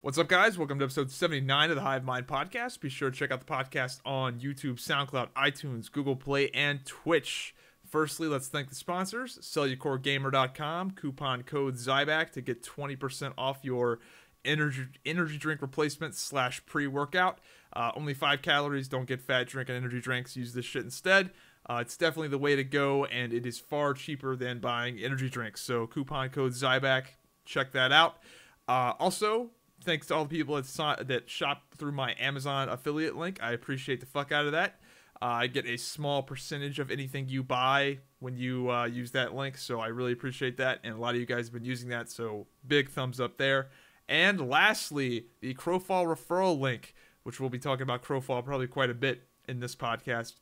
What's up, guys? Welcome to episode 79 of the Hive Mind Podcast. Be sure to check out the podcast on YouTube, SoundCloud, iTunes, Google Play, and Twitch. Firstly, let's thank the sponsors, cellucoregamer.com, coupon code ZYBAC to get 20% off your energy drink replacement / pre-workout. Only 5 calories, don't get fat drinking energy drinks, use this shit instead. It's definitely the way to go, and it is far cheaper than buying energy drinks. So coupon code ZYBAC, check that out. Also, thanks to all the people that shop through my Amazon affiliate link. I appreciate the fuck out of that. I get a small percentage of anything you buy when you use that link, so I really appreciate that, and a lot of you guys have been using that, so big thumbs up there. And lastly, the Crowfall referral link, which we'll be talking about Crowfall probably quite a bit in this podcast.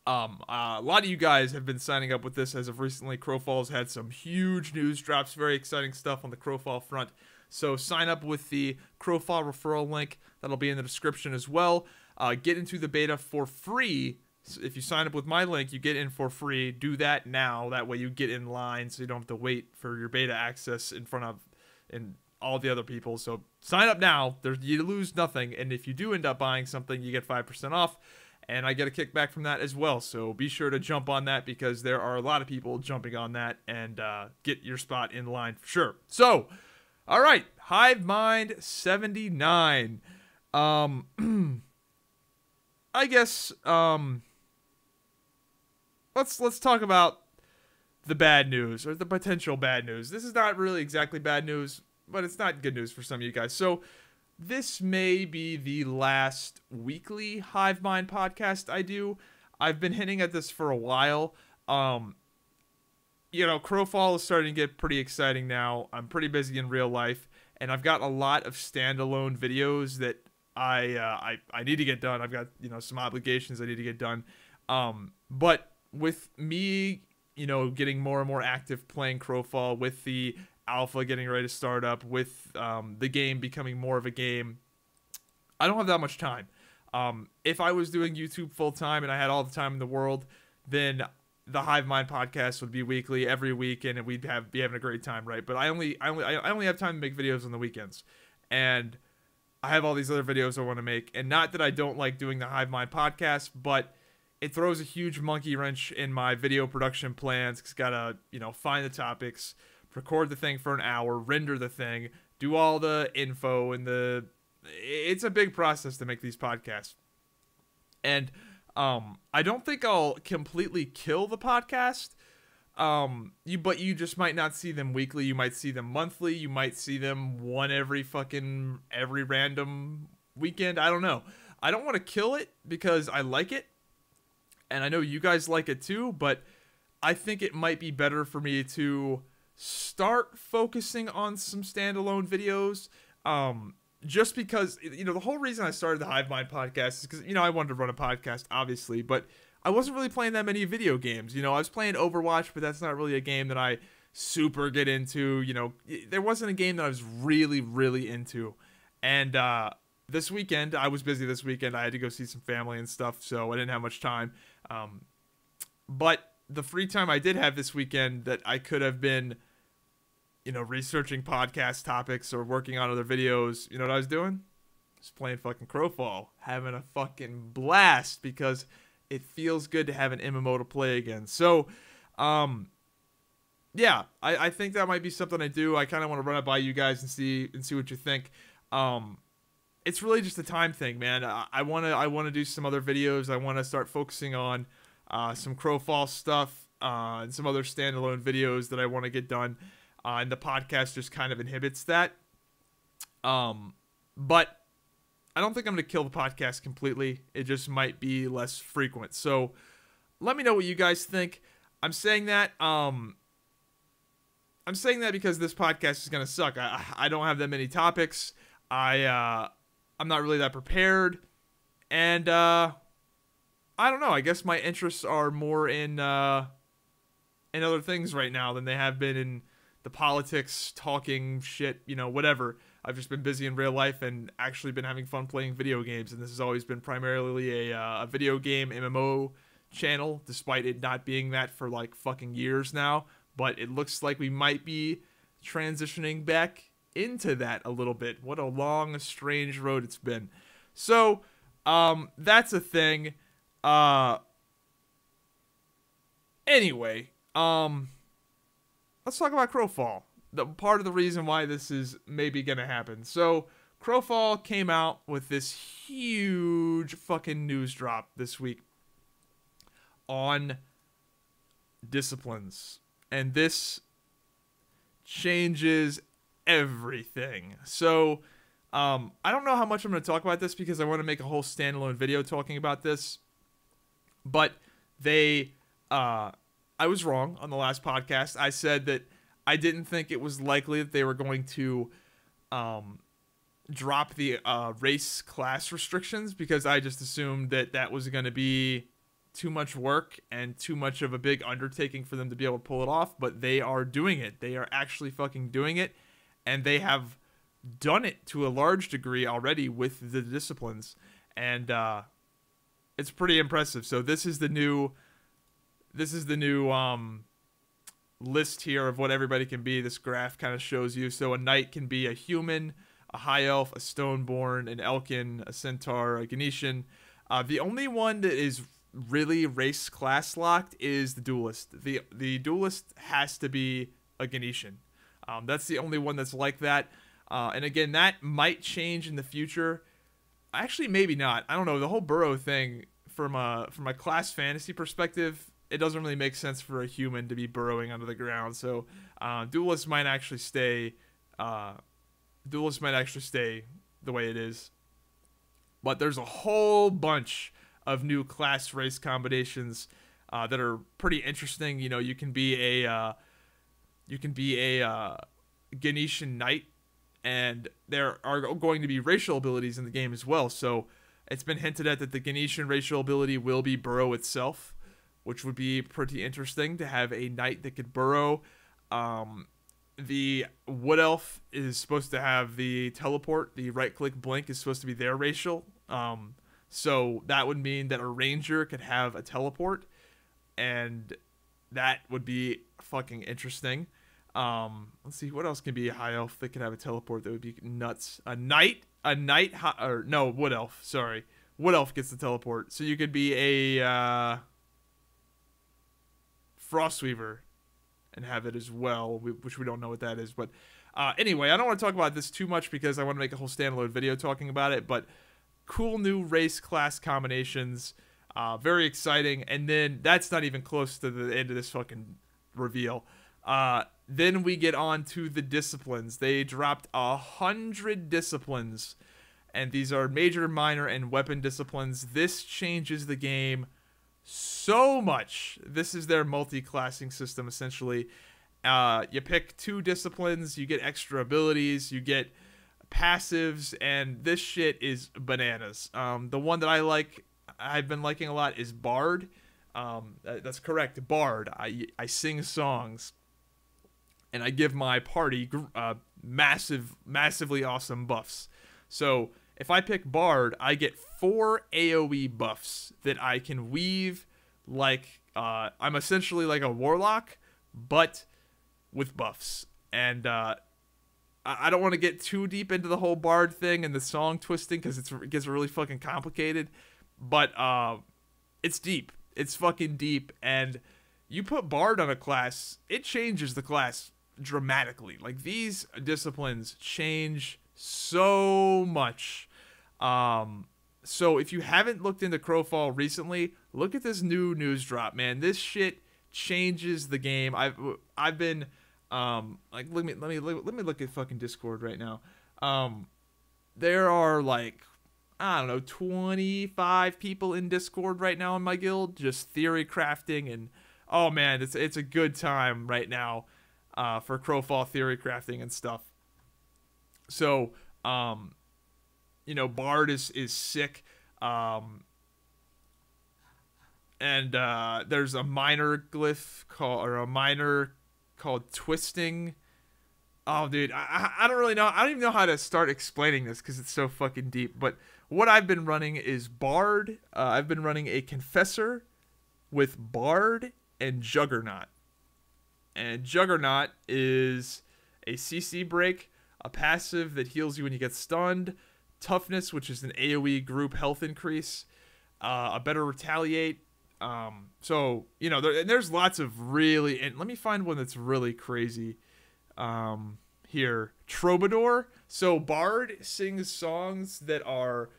A lot of you guys have been signing up with this as of recently. Crowfall's had some huge news drops, very exciting stuff on the Crowfall front. So sign up with the Crowfall referral link. That'll be in the description as well. Get into the beta for free. So if you sign up with my link, you get in for free. Do that now. That way you get in line so you don't have to wait for your beta access in front of all the other people. So sign up now. You lose nothing. And if you do end up buying something, you get 5% off. And I get a kickback from that as well. So be sure to jump on that because there are a lot of people jumping on that and get your spot in line for sure. So, all right, Hive Mind 79. I guess let's talk about the bad news or the potential bad news. This is not really exactly bad news, but it's not good news for some of you guys. So this may be the last weekly Hive Mind podcast I do. I've been hinting at this for a while. Crowfall is starting to get pretty exciting now. I'm pretty busy in real life, and I've got a lot of standalone videos that I need to get done. I've got, some obligations I need to get done. But with me, getting more and more active playing Crowfall, with the alpha getting ready to start up, with the game becoming more of a game, I don't have that much time. If I was doing YouTube full time and I had all the time in the world, then the Hive Mind podcast would be weekly, every week, and we'd be having a great time, right? But I only have time to make videos on the weekends, and I have all these other videos I want to make. And not that I don't like doing the Hive Mind podcast, but it throws a huge monkey wrench in my video production plans. It's gotta, find the topics, record the thing for an hour, render the thing, do all the info, and it's a big process to make these podcasts. And I don't think I'll completely kill the podcast. But you just might not see them weekly. You might see them monthly. You might see them every random weekend. I don't know. I don't want to kill it because I like it, and I know you guys like it too, but I think it might be better for me to start focusing on some standalone videos. Just because, the whole reason I started the Hive Mind podcast is because, I wanted to run a podcast, obviously, but I wasn't really playing that many video games. I was playing Overwatch, but that's not really a game that I super get into. There wasn't a game that I was really, really into. And this weekend, I was busy this weekend. I had to go see some family and stuff, so I didn't have much time. But the free time I did have this weekend that I could have been, researching podcast topics or working on other videos, you know what I was doing? Just playing fucking Crowfall, having a fucking blast because it feels good to have an MMO to play again. So, yeah, I think that might be something I do. I kind of want to run it by you guys and see what you think. It's really just a time thing, man. I want to do some other videos. I want to start focusing on some Crowfall stuff and some other standalone videos that I want to get done. And the podcast just kind of inhibits that. But I don't think I'm going to kill the podcast completely. It just might be less frequent. So let me know what you guys think. I'm saying that because this podcast is going to suck. I don't have that many topics. I'm not really that prepared. And I don't know. I guess my interests are more in other things right now than they have been in the politics, talking shit, whatever. I've just been busy in real life and actually been having fun playing video games, and this has always been primarily a video game MMO channel, despite it not being that for like fucking years now. But it looks like we might be transitioning back into that a little bit. What a long, strange road it's been. So, that's a thing. Anyway, let's talk about Crowfall. Part of the reason why this is maybe gonna happen. So, Crowfall came out with this huge fucking news drop this week on disciplines. And this changes everything. So, I don't know how much I'm going to talk about this because I want to make a whole standalone video talking about this. But I was wrong on the last podcast. I said that I didn't think it was likely that they were going to drop the race class restrictions, because I just assumed that that was going to be too much work and too much of a big undertaking for them to be able to pull it off. But they are doing it. They are actually fucking doing it. And they have done it to a large degree already with the disciplines. And it's pretty impressive. So this is the new list here of what everybody can be. This graph kind of shows you. So a knight can be a human, a high elf, a stoneborn, an elkin, a centaur, a Ganetian. The only one that is really race class locked is the duelist. The duelist has to be a Ganetian. That's the only one that's like that. And again, that might change in the future. Actually, maybe not. I don't know. The whole burrow thing, from a class fantasy perspective, it doesn't really make sense for a human to be burrowing under the ground. So, duelist might actually stay. Duelist might actually stay the way it is. But there's a whole bunch of new class race combinations that are pretty interesting. You know, you can be a Ganetian knight, and there are going to be racial abilities in the game as well. So it's been hinted at that the Ganetian racial ability will be burrow itself, which would be pretty interesting to have a knight that could burrow. The wood elf is supposed to have the teleport. The right-click blink is supposed to be their racial. So that would mean that a ranger could have a teleport, and that would be fucking interesting. Let's see, what else can be a high elf that could have a teleport? That would be nuts. A knight, or no, wood elf. Sorry, wood elf gets the teleport. So you could be a Frostweaver and have it as well, which we don't know what that is. But anyway, I don't want to talk about this too much because I want to make a whole standalone video talking about it. But cool new race class combinations, very exciting. And then that's not even close to the end of this fucking reveal. Then we get on to the disciplines. They dropped 100 disciplines, and these are major, minor, and weapon disciplines. This changes the game so much. This is their multi-classing system, essentially. You pick 2 disciplines, you get extra abilities, you get passives, and this shit is bananas. The one that I've been liking a lot is Bard. That's correct, Bard. I sing songs, and I give my party massively awesome buffs. So if I pick Bard, I get 4 AoE buffs that I can weave like I'm essentially like a warlock, but with buffs. And I don't want to get too deep into the whole Bard thing and the song twisting because it gets really fucking complicated. But it's deep. It's fucking deep. And you put Bard on a class, it changes the class dramatically. Like, these disciplines change so much. So if you haven't looked into Crowfall recently, look at this new news drop, man. This shit changes the game. I've been like, let me look at fucking Discord right now. There are like, I don't know, 25 people in Discord right now in my guild, just theory crafting, and oh man, it's a good time right now for Crowfall theory crafting and stuff. So you know, Bard is sick. And there's a minor glyph called Twisting. Oh, dude, I don't really know. I don't even know how to start explaining this because it's so fucking deep. But what I've been running is Bard. I've been running a Confessor with Bard and Juggernaut. And Juggernaut is a CC break. a passive that heals you when you get stunned, toughness, which is an AoE group health increase, a better retaliate. So, you know, there's lots of really, and let me find one that's really crazy. Here, Troubadour. So Bard sings songs that are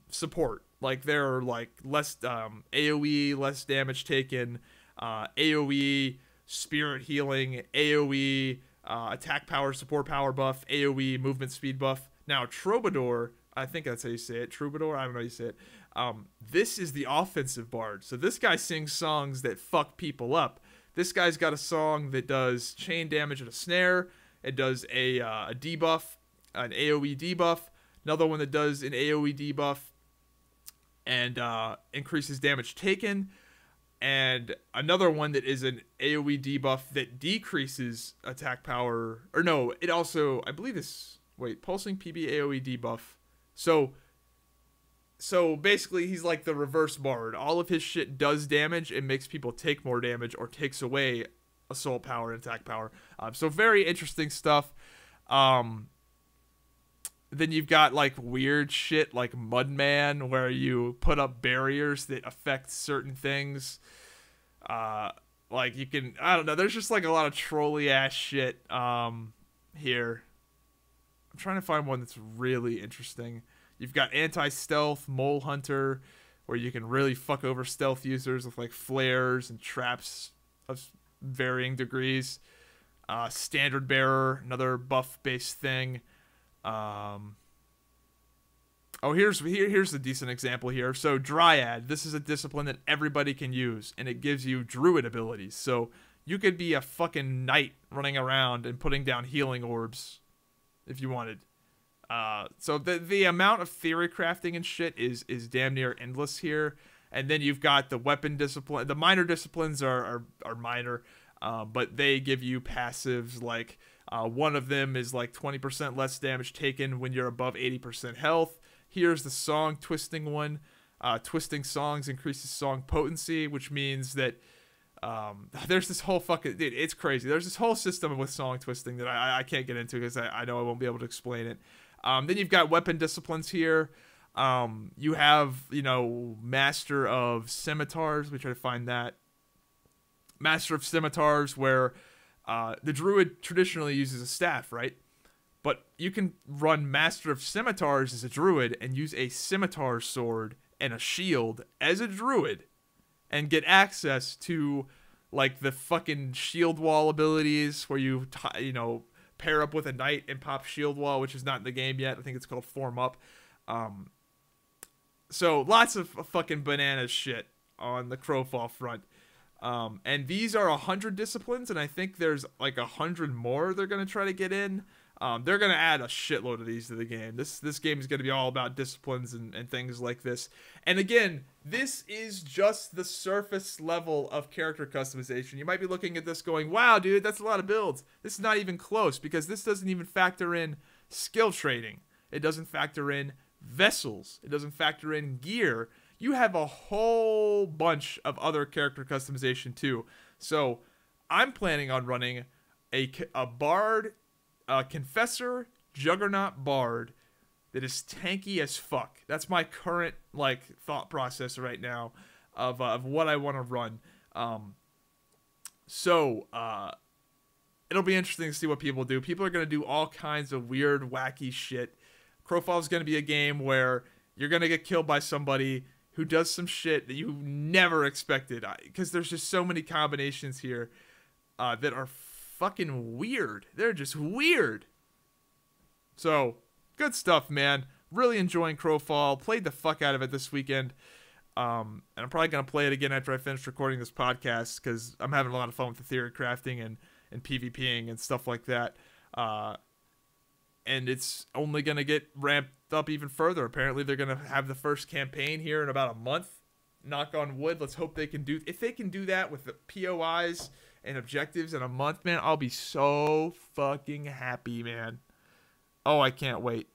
support, like they're like less AoE, less damage taken, AoE spirit healing, AoE attack power, support power buff, AoE movement speed buff. Now Troubadour, I think that's how you say it, Troubadour, I don't know how you say it. This is the offensive Bard. So this guy sings songs that fuck people up. This guy's got a song that does chain damage and a snare. It does a debuff, an AoE debuff. Another one that does an AoE debuff and increases damage taken. And another one that is an AoE debuff that decreases attack power. Or no, it also, I believe this, wait, pulsing PB AoE debuff. So basically he's like the reverse Bard. All of his shit does damage and makes people take more damage or takes away assault power and attack power. So very interesting stuff. Then you've got like weird shit like Mudman, where you put up barriers that affect certain things. Like you can, I don't know, there's just like a lot of trolly ass shit here. I'm trying to find one that's really interesting. You've got anti-stealth, Mole Hunter, where you can really fuck over stealth users with like flares and traps of varying degrees. Standard Bearer, another buff-based thing. Here's a decent example here. So Dryad, this is a discipline that everybody can use, and it gives you druid abilities. So you could be a fucking knight running around and putting down healing orbs if you wanted. So the amount of theory crafting and shit is damn near endless here. And then you've got the weapon discipline. The minor disciplines are minor, but they give you passives like one of them is like 20% less damage taken when you're above 80% health. Here's the song twisting one. Twisting songs increases song potency, which means that there's this whole fucking, dude, it's crazy. There's this whole system with song twisting that I can't get into because I know I won't be able to explain it. Then you've got weapon disciplines here. You have, you know, Master of Scimitars. We try to find that. Master of Scimitars, where the druid traditionally uses a staff, right? But you can run Master of Scimitars as a druid and use a scimitar sword and a shield as a druid and get access to like the fucking shield wall abilities where you pair up with a knight and pop shield wall, which is not in the game yet. I think it's called Form Up. So lots of fucking bananas shit on the Crowfall front. And these are 100 disciplines, and I think there's like 100 more they're going to try to get in. They're going to add a shitload of these to the game. This game is going to be all about disciplines and things like this. And again, this is just the surface level of character customization. You might be looking at this going, wow, dude, that's a lot of builds. This is not even close, because this doesn't even factor in skill trading. It doesn't factor in vessels. It doesn't factor in gear. You have a whole bunch of other character customization too. So I'm planning on running a Bard, a Confessor, Juggernaut Bard that is tanky as fuck. That's my current like thought process right now of what I want to run. So it'll be interesting to see what people do. People are going to do all kinds of weird, wacky shit. Crowfall is going to be a game where you're going to get killed by somebody who does some shit that you never expected, because there's just so many combinations here that are fucking weird. They're just weird. So good stuff, man. Really enjoying Crowfall. Played the fuck out of it this weekend. And I'm probably going to play it again after I finish recording this podcast, because I'm having a lot of fun with the theory crafting and PvPing and stuff like that. And it's only going to get ramped up even further. Apparently they're going to have the first campaign here in about a month. Knock on wood. Let's hope they can do, if they can do that with the POIs and objectives in a month, man, I'll be so fucking happy, man. Oh, I can't wait.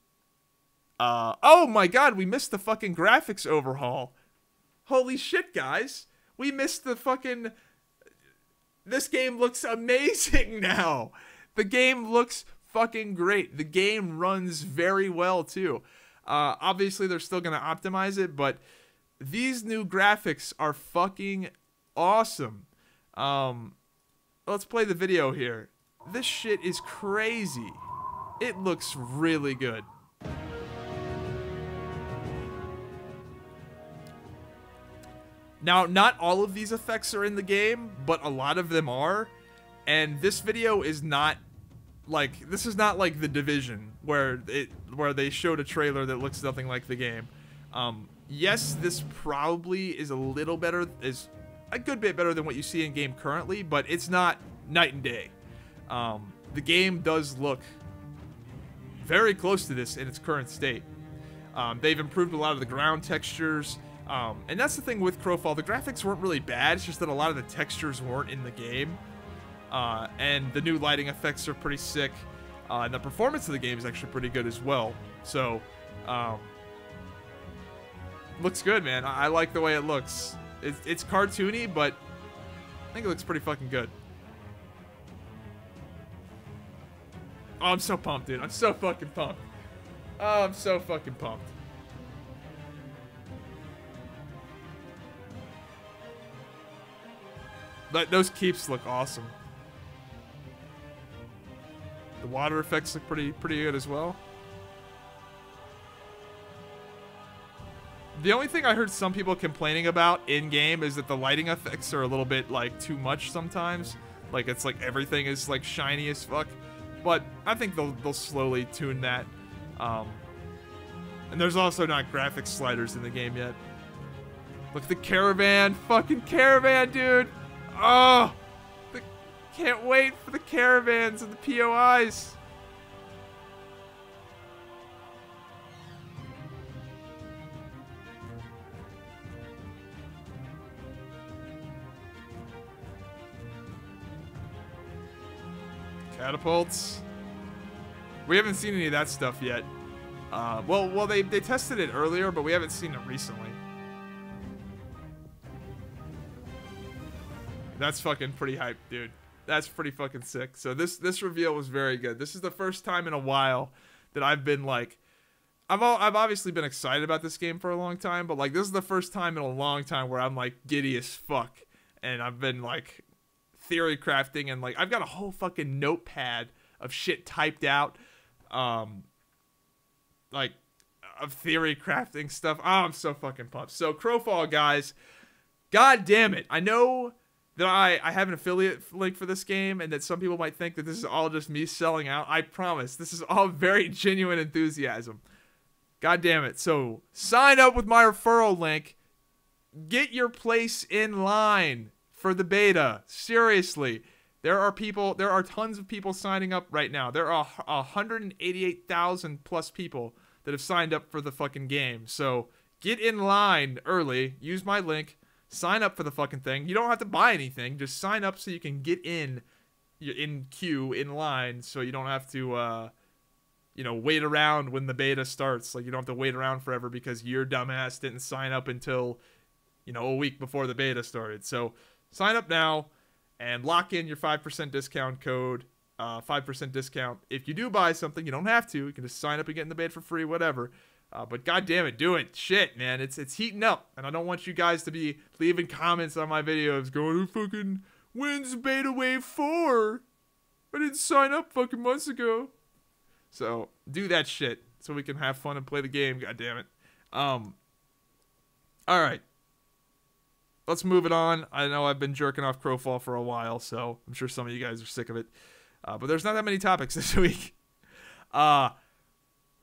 Oh my god, we missed the fucking graphics overhaul. Holy shit, guys. We missed the fucking... This game looks amazing now. The game looks fucking great. The game runs very well too. Obviously, they're still going to optimize it, but these new graphics are fucking awesome. Let's play the video here. This shit is crazy. It looks really good. Now, not all of these effects are in the game, but a lot of them are. And this video is not like, this is not like The Division, where they showed a trailer that looks nothing like the game. Yes, this probably is a little better, is a good bit better than what you see in game currently, but it's not night and day. The game does look very close to this in its current state. They've improved a lot of the ground textures, and that's the thing with Crowfall. The graphics weren't really bad, it's just that a lot of the textures weren't in the game. And the new lighting effects are pretty sick, and the performance of the game is actually pretty good as well. So, looks good, man. I like the way it looks. It's cartoony, but I think it looks pretty fucking good. Oh, I'm so pumped, dude. I'm so fucking pumped. Oh, I'm so fucking pumped. But those keeps look awesome. The water effects look pretty good as well. The only thing I heard some people complaining about in-game is that the lighting effects are a little bit, like, too much sometimes. Like, it's like everything is, like, shiny as fuck. But I think they'll slowly tune that. And there's also not graphics sliders in the game yet. Look at the caravan. Fucking caravan, dude. Oh! Can't wait for the caravans and the POIs. Catapults. We haven't seen any of that stuff yet. Well, they tested it earlier, but we haven't seen it recently. That's fucking pretty hype, dude. That's pretty fucking sick. So this reveal was very good. This is the first time in a while that I've been like, I've obviously been excited about this game for a long time, but like this is the first time in a long time where I'm like giddy as fuck, and I've been like theory crafting, and like I've got a whole fucking notepad of shit typed out, like of theory crafting stuff. Oh, I'm so fucking pumped. So Crowfall, guys, god damn it, I know that I have an affiliate link for this game, and that some people might think that this is all just me selling out. I promise, this is all very genuine enthusiasm. God damn it. So, sign up with my referral link. Get your place in line for the beta. Seriously. There are tons of people signing up right now. There are 188,000 plus people that have signed up for the fucking game. So, get in line early. Use my link. Sign up for the fucking thing. You don't have to buy anything. Just sign up so you can get in queue, in line, so you don't have to, you know, wait around when the beta starts. Like, you don't have to wait around forever because your dumbass didn't sign up until, you know, a week before the beta started. So, sign up now and lock in your 5% discount code. 5% discount. If you do buy something, you don't have to. You can just sign up and get in the beta for free, whatever. But god damn it, do it. Shit, man. It's heating up. And I don't want you guys to be leaving comments on my videos going, who fucking wins beta wave 4? I didn't sign up fucking months ago. So, do that shit so we can have fun and play the game, god damn it. Alright. Let's move it on. I know I've been jerking off Crowfall for a while, so I'm sure some of you guys are sick of it. But there's not that many topics this week. I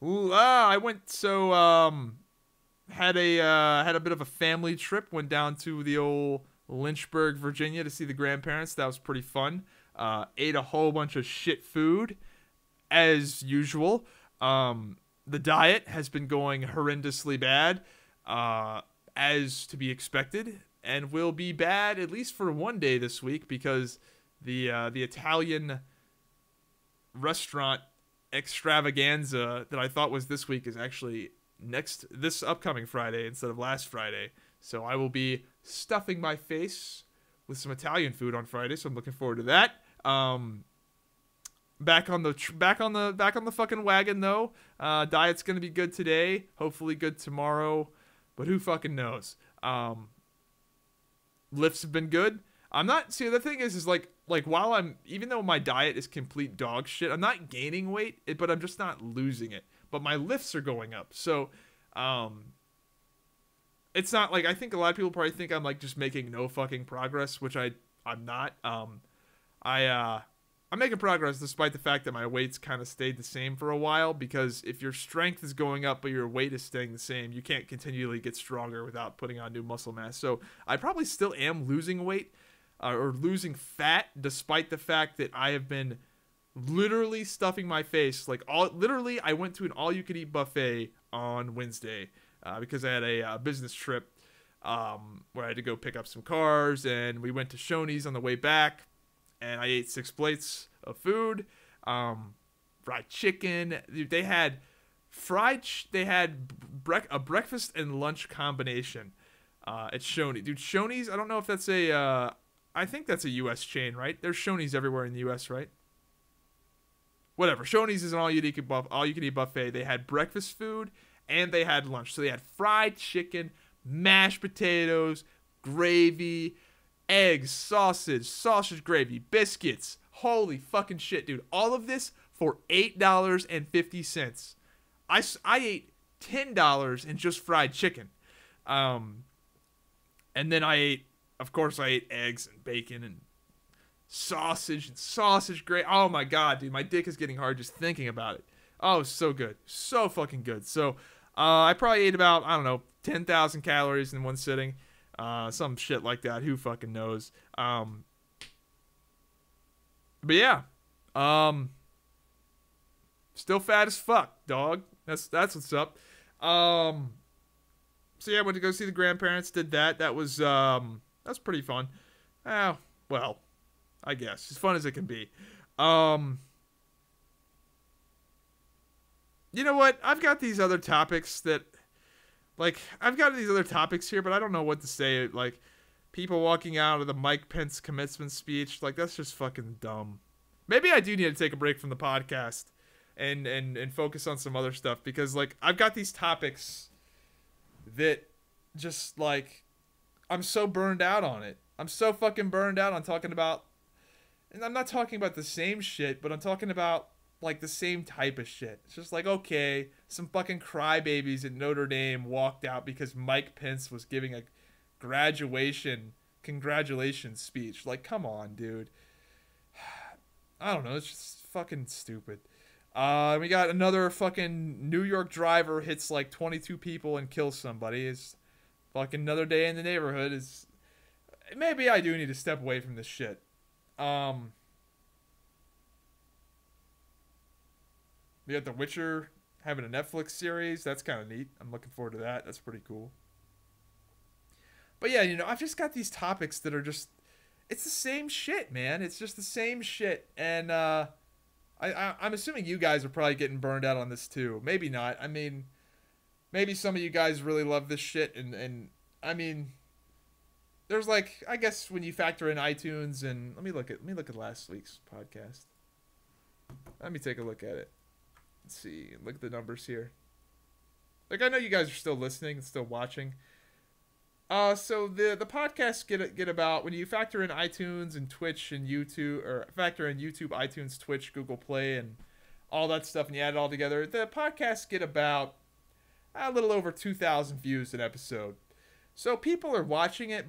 went, had a bit of a family trip, went down to the old Lynchburg, Virginia to see the grandparents. That was pretty fun. Ate a whole bunch of shit food, as usual. The diet has been going horrendously bad, as to be expected, and will be bad at least for one day this week because the Italian restaurant extravaganza that I thought was this week is actually this upcoming Friday instead of last Friday. So I will be stuffing my face with some Italian food on Friday, so I'm looking forward to that. back on the fucking wagon though. Diet's gonna be good today. Hopefully good tomorrow, but who fucking knows? Lifts have been good. I'm not. See, the thing is like while even though my diet is complete dog shit, I'm not gaining weight, but I'm just not losing it. But my lifts are going up, so it's not like, I think a lot of people probably think I'm like just making no fucking progress, which I'm not. I'm making progress despite the fact that my weight's kind of stayed the same for a while, because if your strength is going up but your weight is staying the same, you can't continually get stronger without putting on new muscle mass. So I probably still am losing weight or losing fat, despite the fact that I have been literally stuffing my face. Literally, I went to an all-you-could-eat buffet on Wednesday because I had a business trip where I had to go pick up some cars, and we went to Shoney's on the way back. And I ate 6 plates of food, fried chicken. Dude, they had a breakfast and lunch combination at Shoney's. Dude, Shoney's, I don't know if that's I think that's a U.S. chain, right? There's Shoney's everywhere in the U.S., right? Whatever. Shoney's is an all-you-can-eat buffet. They had breakfast food and they had lunch. So they had fried chicken, mashed potatoes, gravy, eggs, sausage gravy, biscuits. Holy fucking shit, dude. All of this for $8.50. I ate $10 in just fried chicken. And then of course I ate eggs and bacon and sausage gravy. Oh my god, dude. My dick is getting hard just thinking about it. Oh, so good. So fucking good. So I probably ate about, I don't know, 10,000 calories in one sitting. Some shit like that. Who fucking knows? But yeah. Still fat as fuck, dog. That's what's up. So yeah, I went to go see the grandparents, did that. That was pretty fun. Well, I guess. As fun as it can be. You know what? I've got these other topics here, but I don't know what to say. Like, people walking out of the Mike Pence commencement speech, like, that's just fucking dumb. Maybe I do need to take a break from the podcast and focus on some other stuff, because, like, I've got these topics that just, like, I'm so burned out on it. I'm so fucking burned out on talking about, and I'm not talking about the same shit, but I'm talking about, like, the same type of shit. It's just like, okay, some fucking crybabies at Notre Dame walked out because Mike Pence was giving a congratulations speech. Like, come on, dude. I don't know. It's just fucking stupid. We got another fucking New York driver hits like 22 people and kills somebody. It's fucking another day in the neighborhood. Maybe I do need to step away from this shit. We got The Witcher having a Netflix series. That's kind of neat. I'm looking forward to that. That's pretty cool. But yeah, you know, I've just got these topics that are just, it's the same shit, man. It's just the same shit. And I'm assuming you guys are probably getting burned out on this too. Maybe not. I mean, maybe some of you guys really love this shit. And I mean, there's like, I guess when you factor in iTunes and let me look at last week's podcast. Let me take a look at it. Let's see. Look at the numbers here. Like, I know you guys are still listening and still watching. So the podcasts get about, when you factor in iTunes and Twitch and YouTube, or factor in YouTube, iTunes, Twitch, Google Play, and all that stuff, and you add it all together, the podcasts get about a little over 2,000 views an episode. So people are watching it,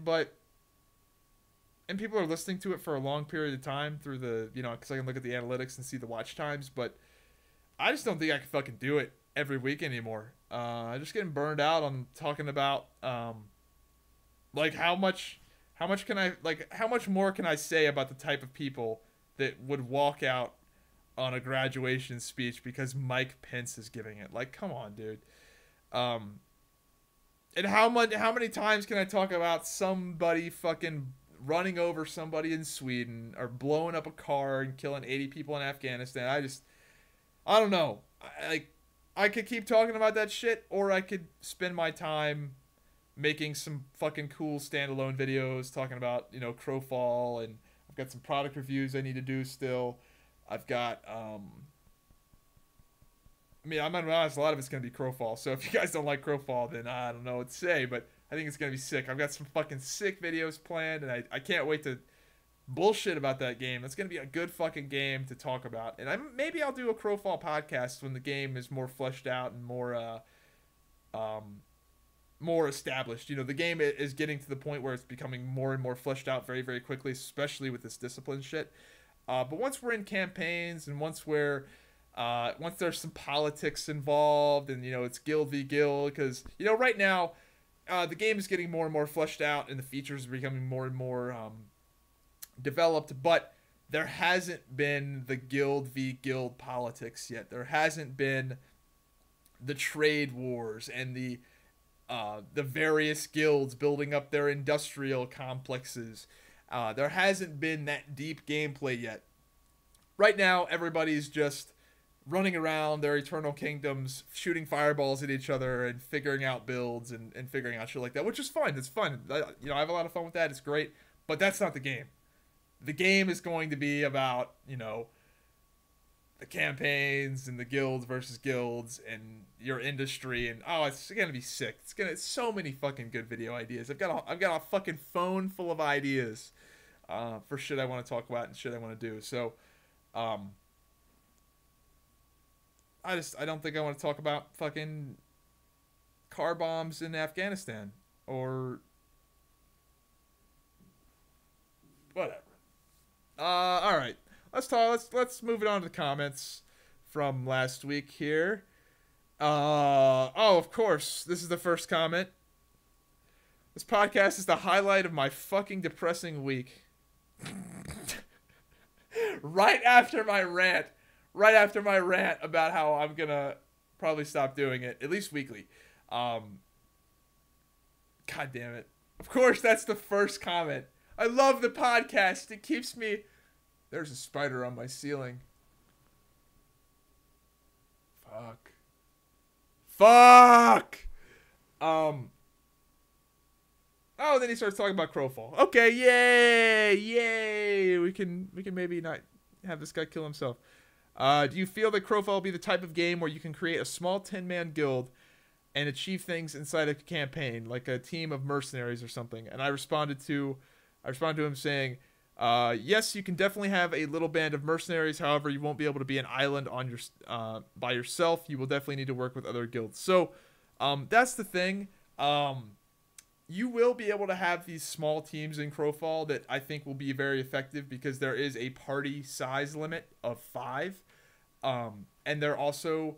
and people are listening to it for a long period of time through the, you know, because I can look at the analytics and see the watch times, but I just don't think I can fucking do it every week anymore. I'm just getting burned out on talking about, like, how much more can I say about the type of people that would walk out on a graduation speech because Mike Pence is giving it? Like, come on, dude. And how many times can I talk about somebody fucking running over somebody in Sweden or blowing up a car and killing 80 people in Afghanistan? I don't know. I could keep talking about that shit, or I could spend my time making some fucking cool standalone videos talking about, you know, Crowfall, and I've got some product reviews I need to do still. I've got I mean, I'm gonna be honest, a lot of it's gonna be Crowfall. So if you guys don't like Crowfall, then I don't know what to say, but I think it's gonna be sick. I've got some fucking sick videos planned, and I can't wait to bullshit about that game. That's gonna be a good fucking game to talk about. And maybe I'll do a Crowfall podcast when the game is more fleshed out and more established. You know, the game is getting to the point where it's becoming more and more fleshed out very, very quickly, especially with this discipline shit. But once we're in campaigns and once there's some politics involved and, you know, it's guild v guild, because, you know, right now the game is getting more and more fleshed out and the features are becoming more and more developed, but there hasn't been the guild v guild politics yet. There hasn't been the trade wars and the various guilds building up their industrial complexes. There hasn't been that deep gameplay yet. Right now, everybody's just running around their eternal kingdoms, shooting fireballs at each other and figuring out builds and figuring out shit like that, which is fun. It's fun. You know, I have a lot of fun with that. It's great. But that's not the game. The game is going to be about, you know, the campaigns and the guilds versus guilds and your industry, and it's gonna be sick. It's so many fucking good video ideas. I've got a fucking phone full of ideas for shit I want to talk about and shit I want to do. So I don't think I want to talk about fucking car bombs in Afghanistan or whatever. All right. Let's move it on to the comments from last week here. Of course, this is the first comment. This podcast is the highlight of my fucking depressing week. Right after my rant about how I'm gonna probably stop doing it, at least weekly. God damn it. Of course, that's the first comment. I love the podcast. It keeps me... There's a spider on my ceiling. Fuck! Oh, then he starts talking about Crowfall. Okay, yay! We can maybe not have this guy kill himself. Do you feel that Crowfall will be the type of game where you can create a small 10-man guild and achieve things inside a campaign, like a team of mercenaries or something? And I responded to him saying, yes, you can definitely have a little band of mercenaries. However, you won't be able to be an island on your by yourself. You will definitely need to work with other guilds. So that's the thing. You will be able to have these small teams in Crowfall that I think will be very effective because there is a party size limit of 5. And there also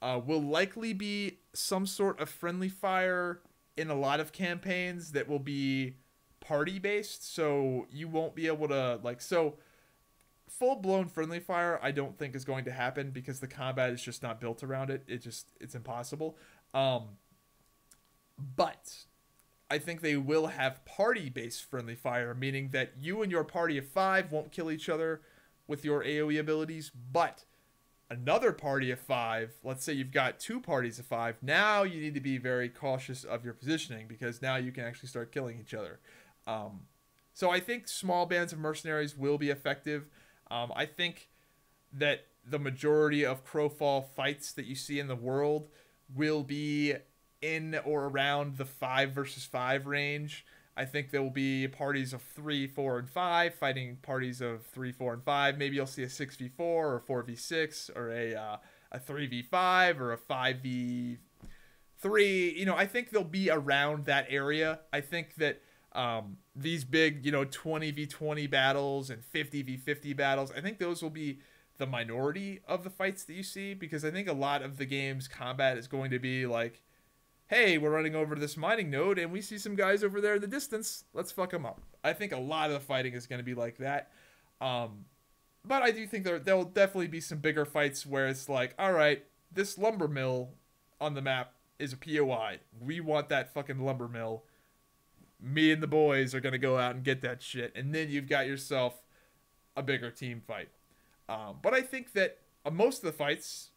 will likely be some sort of friendly fire in a lot of campaigns that will be party based, so you won't be able to full-blown friendly fire I don't think is going to happen because the combat is just not built around it. It's impossible. But I think they will have party-based friendly fire, meaning that you and your party of 5 won't kill each other with your AoE abilities, but another party of 5, let's say you've got 2 parties of 5, now you need to be very cautious of your positioning because now you can actually start killing each other. So I think small bands of mercenaries will be effective. I think that the majority of Crowfall fights that you see in the world will be in or around the 5 versus 5 range. I think there will be parties of 3, 4, and 5 fighting parties of 3, 4, and 5. Maybe you'll see a 6v4 or a 4v6 or a 3v5 or a 5v3. You know, I think they'll be around that area. I think that these big, 20v20 battles and 50v50 battles, I think those will be the minority of the fights that you see, because I think a lot of the game's combat is going to be like, hey, we're running over to this mining node and we see some guys over there in the distance. Let's fuck them up. I think a lot of the fighting is going to be like that. But I do think there'll definitely be some bigger fights where it's like, all right, this lumber mill on the map is a POI. We want that fucking lumber mill. Me and the boys are going to go out and get that shit. And then you've got yourself a bigger team fight. But I think that most of the fights,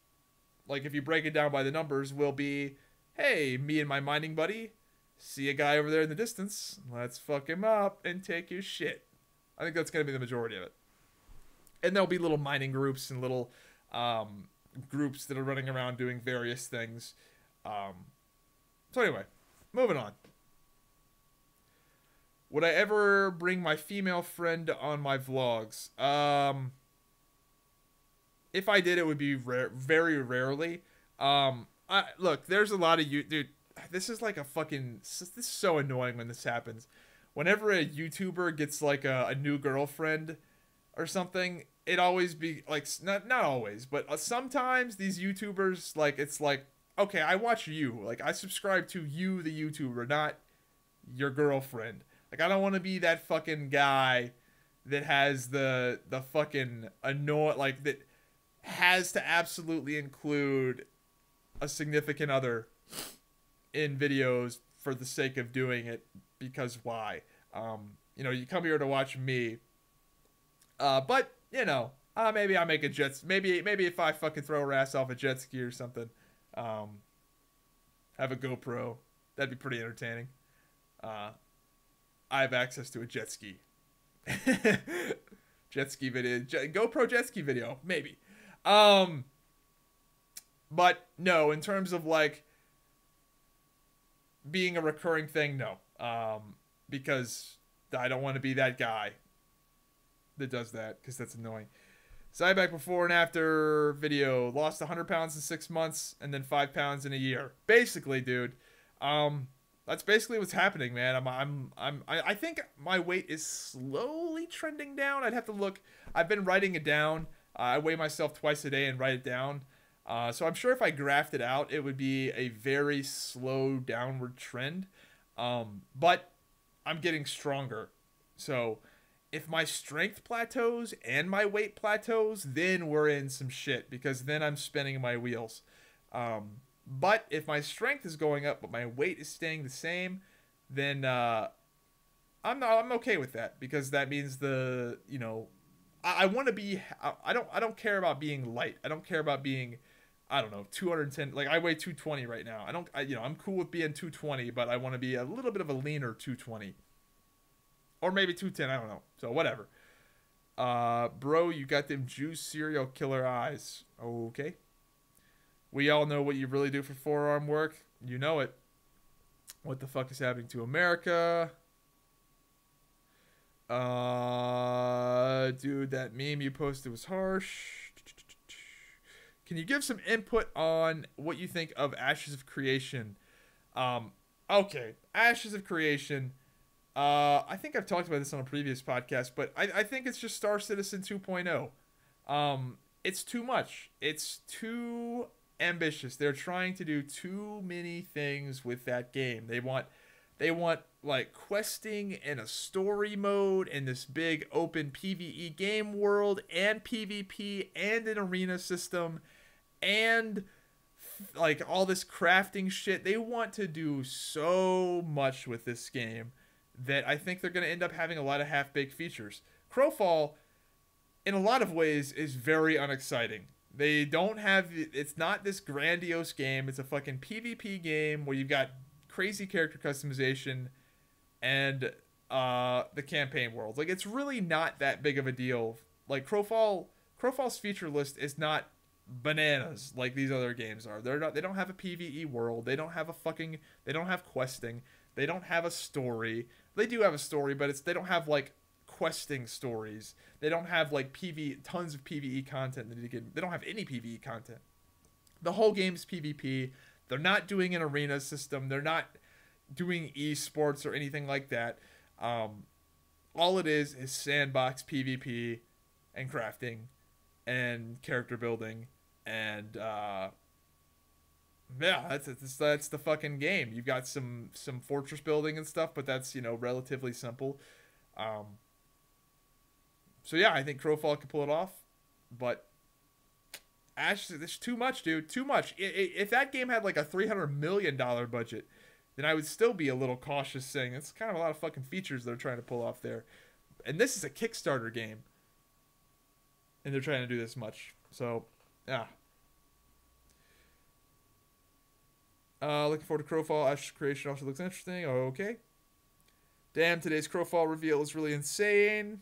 like if you break it down by the numbers, will be, hey, me and my mining buddy see a guy over there in the distance. Let's fuck him up and take his shit. I think that's going to be the majority of it. And there'll be little mining groups and little groups that are running around doing various things. So anyway, moving on. Would I ever bring my female friend on my vlogs? If I did, it would be very rarely. Look, there's a lot of you, dude. This is like a fucking. This is so annoying when this happens. Whenever a YouTuber gets like a new girlfriend or something, it always be like not always, but sometimes these YouTubers like it's like, okay, I watch you, like I subscribe to you, the YouTuber, not your girlfriend. Like I don't want to be that fucking guy that has the fucking like that has to absolutely include a significant other in videos for the sake of doing it, because why? You come here to watch me. But maybe I make a maybe if I fucking throw her ass off a jet ski or something, have a GoPro, that'd be pretty entertaining. I have access to a jet ski. Jet ski video, GoPro jet ski video, maybe. But no, in terms of like being a recurring thing, no. Because I don't want to be that guy that does that, because that's annoying. Cyback before and after video. Lost 100 pounds in 6 months and then 5 pounds in a year. Basically, dude. That's basically what's happening, man. I think my weight is slowly trending down. I'd have to look. I've been writing it down. I weigh myself twice a day and write it down. So I'm sure if I graphed it out, it would be a very slow downward trend. But I'm getting stronger. So if my strength plateaus and my weight plateaus, then we're in some shit, because then I'm spinning my wheels. But if my strength is going up but my weight is staying the same, then I'm okay with that, because that means I want to be, I don't care about being light. I don't care about being, I don't know, 210. Like I weigh 220 right now. I'm cool with being 220, but I want to be a little bit of a leaner 220. Or maybe 210, I don't know. So whatever. Bro, you got them juice serial killer eyes. Okay. We all know what you really do for forearm work. You know it. What the fuck is happening to America? Dude, that meme you posted was harsh. Can you give some input on what you think of Ashes of Creation? Okay, Ashes of Creation. I think I've talked about this on a previous podcast, but I think it's just Star Citizen 2.0. It's too much. It's too ambitious. They're trying to do too many things with that game. They want like questing and a story mode and this big open PvE game world and PvP and an arena system and like all this crafting shit. They want to do so much with this game that I think they're going to end up having a lot of half-baked features. Crowfall, in a lot of ways, is very unexciting. They don't have... It's not this grandiose game. It's a fucking PvP game where you've got crazy character customization and the campaign world. Like, it's really not that big of a deal. Like, Crowfall's feature list is not bananas like these other games are. They don't have a PvE world. They don't have questing. They don't have a story. They do have a story, but they don't have like questing stories. They don't have like tons of PvE content that you can. They don't have any PvE content. The whole game's PvP. They're not doing an arena system. They're not doing esports or anything like that. All it is sandbox PvP and crafting and character building and yeah, that's the fucking game. You've got some fortress building and stuff, but that's relatively simple. So yeah, I think Crowfall could pull it off, but Ash, it's too much, dude. Too much. If that game had like a $300 million budget, then I would still be a little cautious, saying it's kind of a lot of fucking features they're trying to pull off there. And this is a Kickstarter game, and they're trying to do this much. So yeah. Looking forward to Crowfall. Ash's creation also looks interesting. Okay. Damn, today's Crowfall reveal is really insane.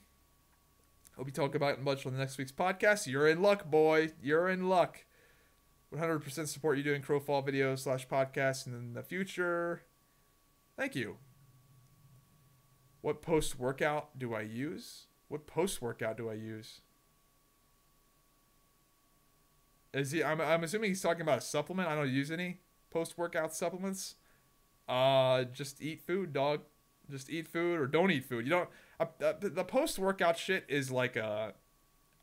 Hope you talk about it much on the next week's podcast. You're in luck, boy. You're in luck. 100% support you doing Crowfall videos / podcasts in the future. Thank you. What post-workout do I use? What post-workout do I use? Is he? I'm assuming he's talking about a supplement. I don't use any post-workout supplements. Just eat food, dog. Just eat food or don't eat food. You don't. The post-workout shit is like a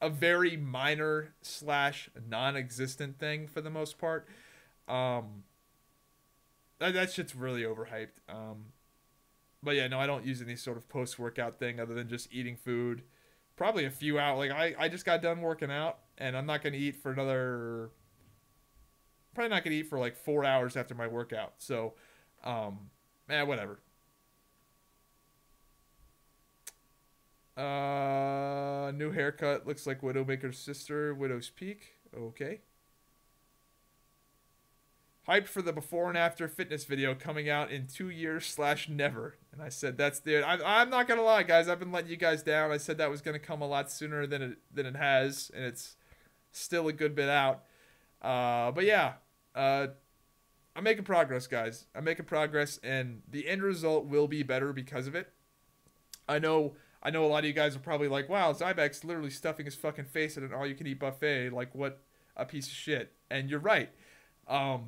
very minor / non-existent thing for the most part. That shit's really overhyped. But yeah, no, I don't use any sort of post-workout thing other than just eating food. Probably a few hours. Like I just got done working out, and I'm not gonna eat for another. Probably not gonna eat for like 4 hours after my workout. So, whatever. New haircut. Looks like Widowmaker's sister. Widow's Peak. Okay. Hyped for the before and after fitness video coming out in 2 years / never. And I said, that's the... I'm not going to lie, guys. I've been letting you guys down. I said that was going to come a lot sooner than it has. And it's still a good bit out. But yeah. I'm making progress, guys. I'm making progress. And the end result will be better because of it. I know a lot of you guys are probably like, wow, Zybek's literally stuffing his fucking face at an all-you-can-eat buffet. Like, what a piece of shit. And you're right. But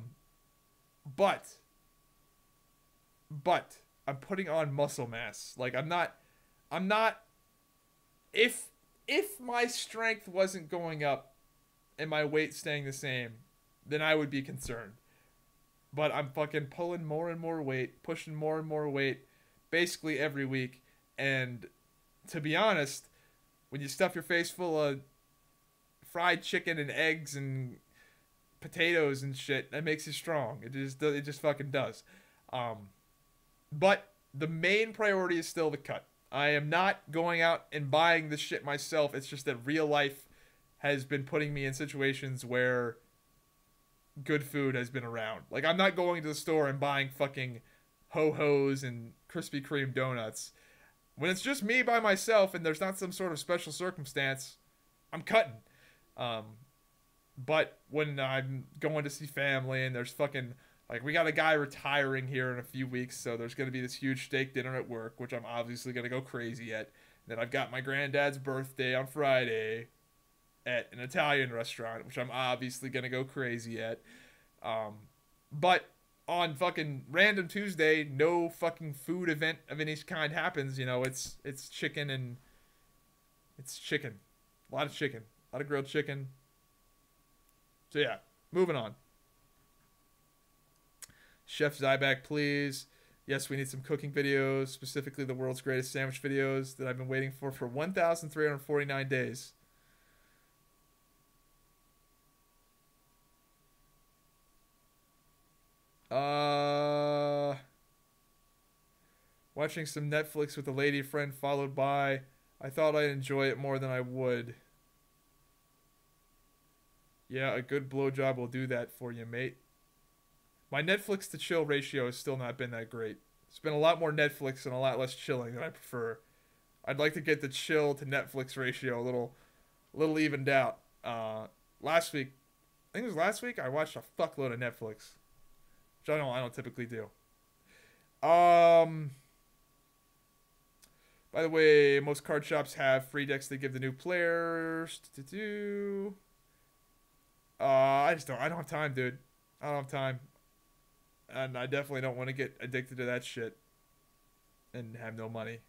I'm putting on muscle mass. Like, I'm not, if my strength wasn't going up and my weight staying the same, then I would be concerned. But I'm fucking pulling more and more weight, pushing more and more weight, basically every week. And to be honest, when you stuff your face full of fried chicken and eggs and potatoes and shit, that makes you strong. It just fucking does. But the main priority is still the cut. I am not going out and buying this shit myself. It's just that real life has been putting me in situations where good food has been around. Like, I'm not going to the store and buying fucking Ho-Hos and Krispy Kreme donuts. When it's just me by myself and there's not some sort of special circumstance, I'm cutting. But when I'm going to see family and there's fucking... Like, we got a guy retiring here in a few weeks, so there's going to be this huge steak dinner at work, which I'm obviously going to go crazy at. And then I've got my granddad's birthday on Friday at an Italian restaurant, which I'm obviously going to go crazy at. But on fucking random Tuesday, no fucking food event of any kind happens. You know, it's chicken and... It's chicken. A lot of chicken. A lot of grilled chicken. So yeah, moving on. Chef Zybek, please. Yes, we need some cooking videos, specifically the world's greatest sandwich videos that I've been waiting for 1,349 days. Watching some Netflix with a lady friend followed by, I thought I'd enjoy it more than I would. Yeah, a good blowjob will do that for you, mate. My Netflix to chill ratio has still not been that great. It's been a lot more Netflix and a lot less chilling than I prefer. I'd like to get the chill to Netflix ratio a little evened out. Last week, I think it was last week, I watched a fuckload of Netflix, which I don't typically do. By the way, most card shops have free decks they give the new players. I don't have time, dude. I don't have time. And I definitely don't want to get addicted to that shit and have no money.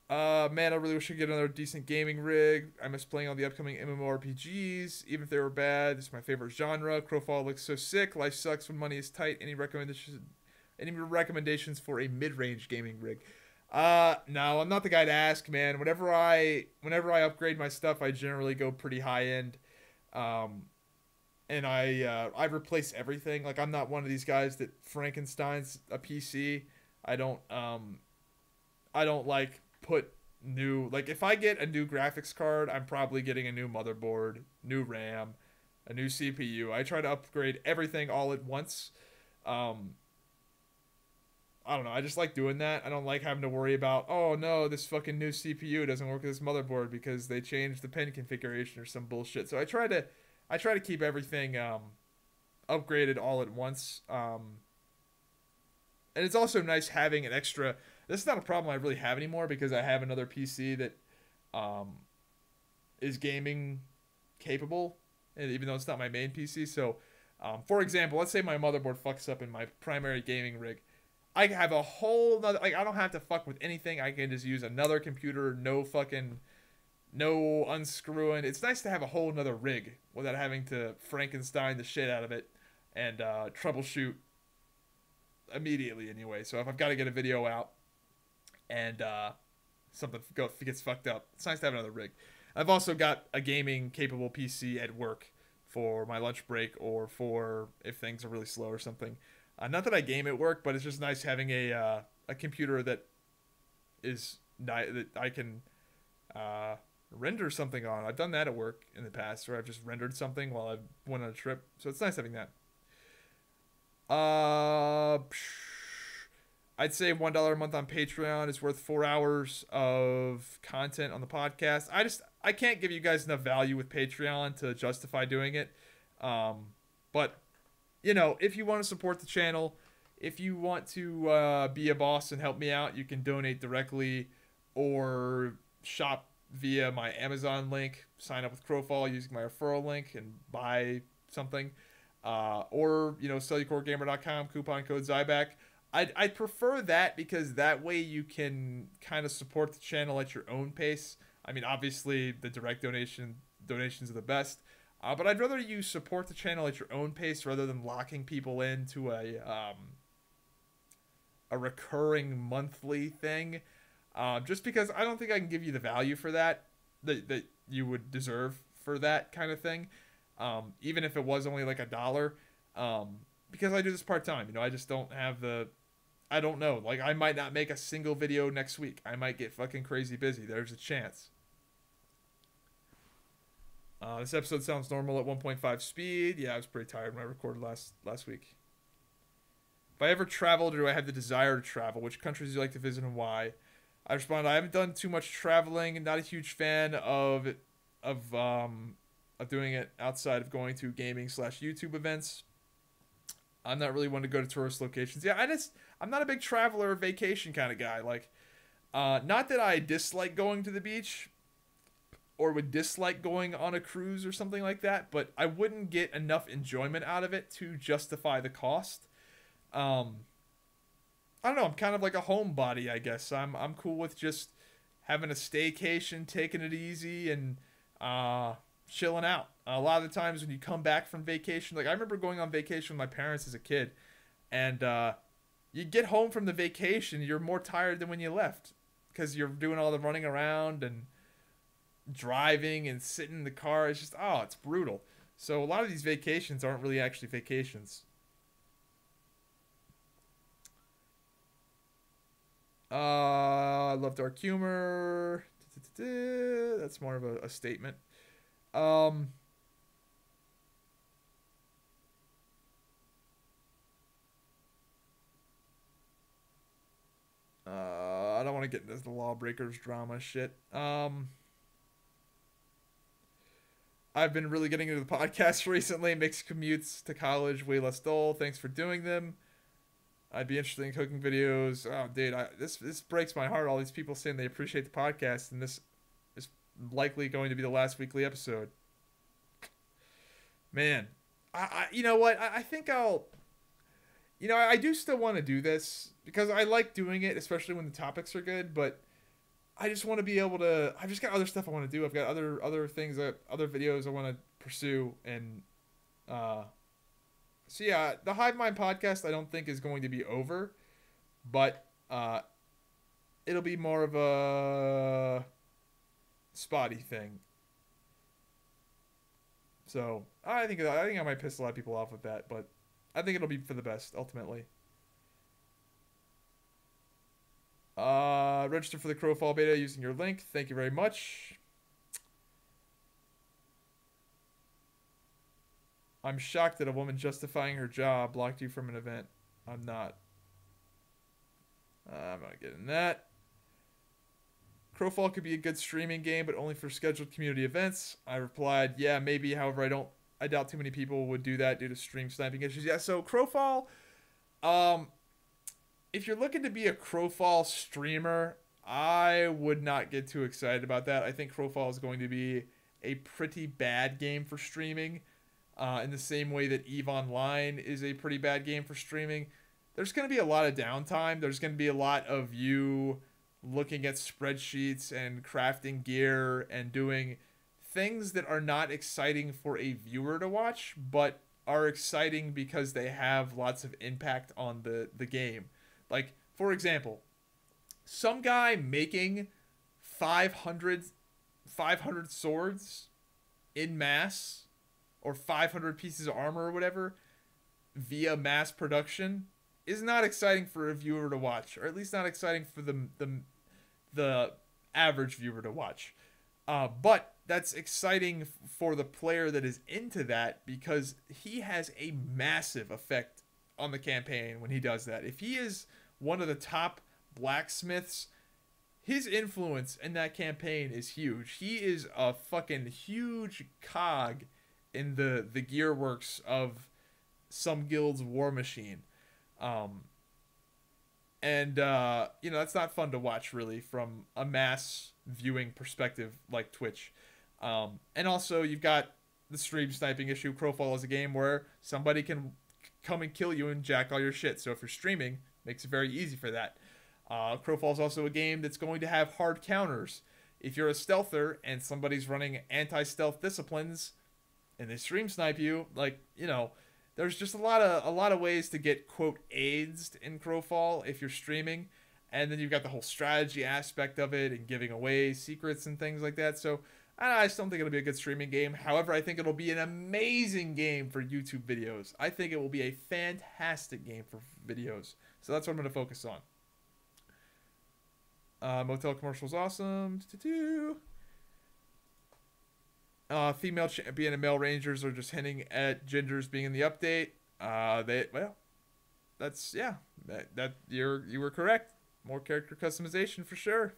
Man, I really wish I could get another decent gaming rig. I miss playing all the upcoming MMORPGs, even if they were bad. This is my favorite genre. Crowfall looks so sick. Life sucks when money is tight. Any recommendations for a mid-range gaming rig? No, I'm not the guy to ask, man. Whenever I upgrade my stuff, I generally go pretty high end. And I replace everything. Like, I'm not one of these guys that Frankenstein's a PC. I don't like put new, like, if I get a new graphics card, I'm probably getting a new motherboard, new RAM, a new CPU. I try to upgrade everything all at once. I don't know. I just like doing that. I don't like having to worry about, oh no, this fucking new CPU doesn't work with this motherboard because they changed the pin configuration or some bullshit. So I try to keep everything upgraded all at once. And it's also nice having an extra. This is not a problem I really have anymore because I have another PC that um, is gaming capable, and even though it's not my main PC. So, for example, let's say my motherboard fucks up in my primary gaming rig. I have a whole nother, like, I don't have to fuck with anything. I can just use another computer, no unscrewing. It's nice to have a whole nother rig without having to Frankenstein the shit out of it and troubleshoot immediately anyway. So if I've got to get a video out and something gets fucked up, it's nice to have another rig. I've also got a gaming capable PC at work for my lunch break or for if things are really slow or something. Not that I game at work, but it's just nice having a computer that that I can render something on. I've done that at work in the past, where I've just rendered something while I went on a trip. So it's nice having that. I'd say $1 a month on Patreon is worth 4 hours of content on the podcast. I can't give you guys enough value with Patreon to justify doing it. But you know, if you want to support the channel, if you want to be a boss and help me out, you can donate directly or shop via my Amazon link. Sign up with Crowfall using my referral link and buy something. Or, you know, SellYourCoreGamer.com, coupon code Zyback. I'd prefer that because that way you can kind of support the channel at your own pace. I mean, obviously, the direct donations are the best. But I'd rather you support the channel at your own pace rather than locking people into a recurring monthly thing. Just because I don't think I can give you the value for that you would deserve for that kind of thing. Even if it was only like $1. Because I do this part-time. You know, I just don't have I don't know. Like, I might not make a single video next week. I might get fucking crazy busy. There's a chance. This episode sounds normal at 1.5 speed. Yeah, I was pretty tired when I recorded last week. If I ever traveled or do I have the desire to travel, which countries do you like to visit and why? I respond, I haven't done too much traveling and not a huge fan of doing it outside of going to gaming/YouTube events. I'm not really one to go to tourist locations. Yeah, I'm not a big traveler vacation kind of guy. Like, not that I dislike going to the beach or would dislike going on a cruise or something like that, but I wouldn't get enough enjoyment out of it to justify the cost. I don't know. I'm kind of like a homebody, I guess. I'm cool with just having a staycation, taking it easy, and chilling out. A lot of the times when you come back from vacation, like I remember going on vacation with my parents as a kid, and you get home from the vacation, you're more tired than when you left because you're doing all the running around and driving and sitting in the car. It's just, it's brutal. So a lot of these vacations aren't really actually vacations. I love dark humor. That's more of a statement. I don't want to get into the lawbreakers drama shit. I've been really getting into the podcast recently. Makes commutes to college way less dull. Thanks for doing them. I'd be interested in cooking videos. Oh, dude, this breaks my heart. All these people saying they appreciate the podcast, and this is likely going to be the last weekly episode. Man, you know what? I think I'll. You know, I do still want to do this because I like doing it, especially when the topics are good. But I just want to be able to. I've just got other stuff I want to do. I've got other things, other videos I want to pursue, and so yeah, the Hive Mind podcast I don't think is going to be over, but it'll be more of a spotty thing. So I think I might piss a lot of people off with that, but I think it'll be for the best ultimately. Register for the Crowfall beta using your link. Thank you very much. I'm shocked that a woman justifying her job blocked you from an event. I'm not. I'm not getting that. Crowfall could be a good streaming game, but only for scheduled community events. I replied, yeah, maybe. However, I doubt too many people would do that due to stream sniping issues. Yeah, so Crowfall, if you're looking to be a Crowfall streamer, I would not get too excited about that. I think Crowfall is going to be a pretty bad game for streaming, in the same way that EVE Online is a pretty bad game for streaming. There's going to be a lot of downtime. There's going to be a lot of you looking at spreadsheets and crafting gear and doing things that are not exciting for a viewer to watch, but are exciting because they have lots of impact on the game. Like, for example, some guy making 500 swords in mass, or 500 pieces of armor or whatever, via mass production is not exciting for a viewer to watch, or at least not exciting for the average viewer to watch. But that's exciting for the player that is into that, because he has a massive effect on the campaign when he does that. If he is one of the top blacksmiths, his influence in that campaign is huge. He is a fucking huge cog in the gearworks of some guild's war machine. That's not fun to watch, really, from a mass viewing perspective like Twitch. And also, you've got the stream sniping issue. Crowfall is a game where somebody can come and kill you and jack all your shit. So if you're streaming, it makes it very easy for that. Crowfall is also a game that's going to have hard counters. If you're a stealther and somebody's running anti-stealth disciplines and they stream snipe you, there's just a lot of ways to get, quote, AIDS'd in Crowfall if you're streaming. And then you've got the whole strategy aspect of it and giving away secrets and things like that. So I just don't think it'll be a good streaming game. However, I think it'll be an amazing game for YouTube videos. I think it will be a fantastic game for videos. So that's what I'm going to focus on. Motel commercial's awesome. Female champion and male rangers are just hinting at gingers being in the update. You were correct. More character customization for sure.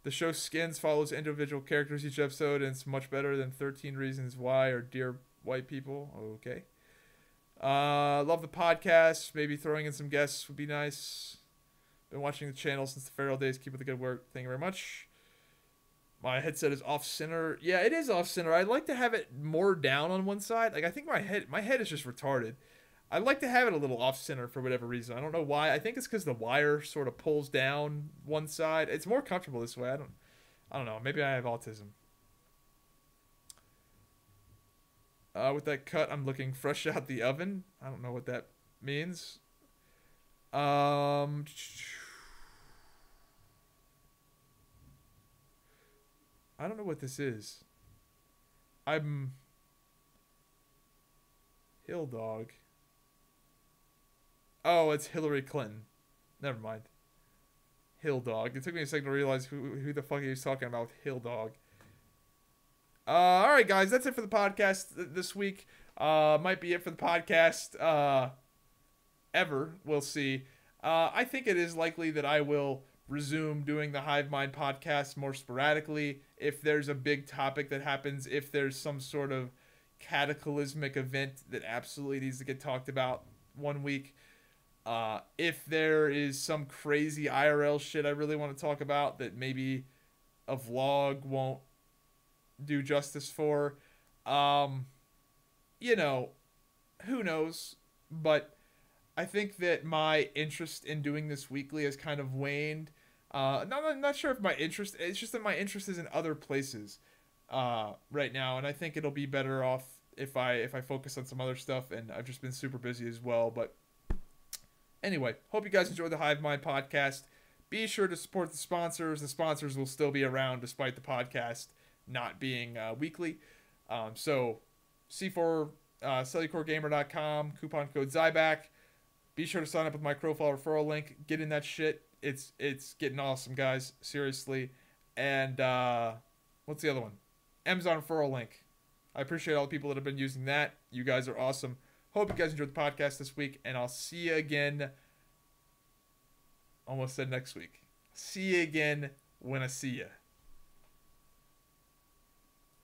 The show Skins follows individual characters each episode, and it's much better than 13 Reasons Why or Dear White People. Okay. Love the podcast. Maybe throwing in some guests would be nice. Been watching the channel since the Feral days. Keep up the good work. Thank you very much. My headset is off center. Yeah, it is off center. I'd like to have it more down on one side. Like, I think my head is just retarded. I'd like to have it a little off center for whatever reason. I don't know why. I think it's because the wire sort of pulls down one side. It's more comfortable this way. I don't know. Maybe I have autism. With that cut, I'm looking fresh out the oven. I don't know what that means. I don't know what this is. I'm Hill Dog. Oh, it's Hillary Clinton. Never mind. Hill Dog. It took me a second to realize who the fuck he was talking about with Hill Dog. Alright, guys. That's it for the podcast this week. Might be it for the podcast ever. We'll see. I think it is likely that I will resume doing the Hive Mind podcast more sporadically if there's a big topic that happens, if there's some sort of cataclysmic event that absolutely needs to get talked about one week. If there is some crazy IRL shit I really want to talk about that maybe a vlog won't do justice for, who knows? But I think that my interest in doing this weekly has kind of waned. I'm not sure if my interest, it's just that my interest is in other places right now, and I think it'll be better off if I focus on some other stuff, and I've just been super busy as well. But anyway, hope you guys enjoyed the Hive Mind podcast. Be sure to support the sponsors. The sponsors will still be around despite the podcast not being weekly. So C4, cellulargamer.com, coupon code Zyback. Be sure to sign up with my Crowfall referral link. Get in that shit. It's getting awesome, guys. Seriously. And what's the other one? Amazon referral link. I appreciate all the people that have been using that. You guys are awesome. Hope you guys enjoyed the podcast this week, and I'll see you again. Almost said next week. See you again when I see you.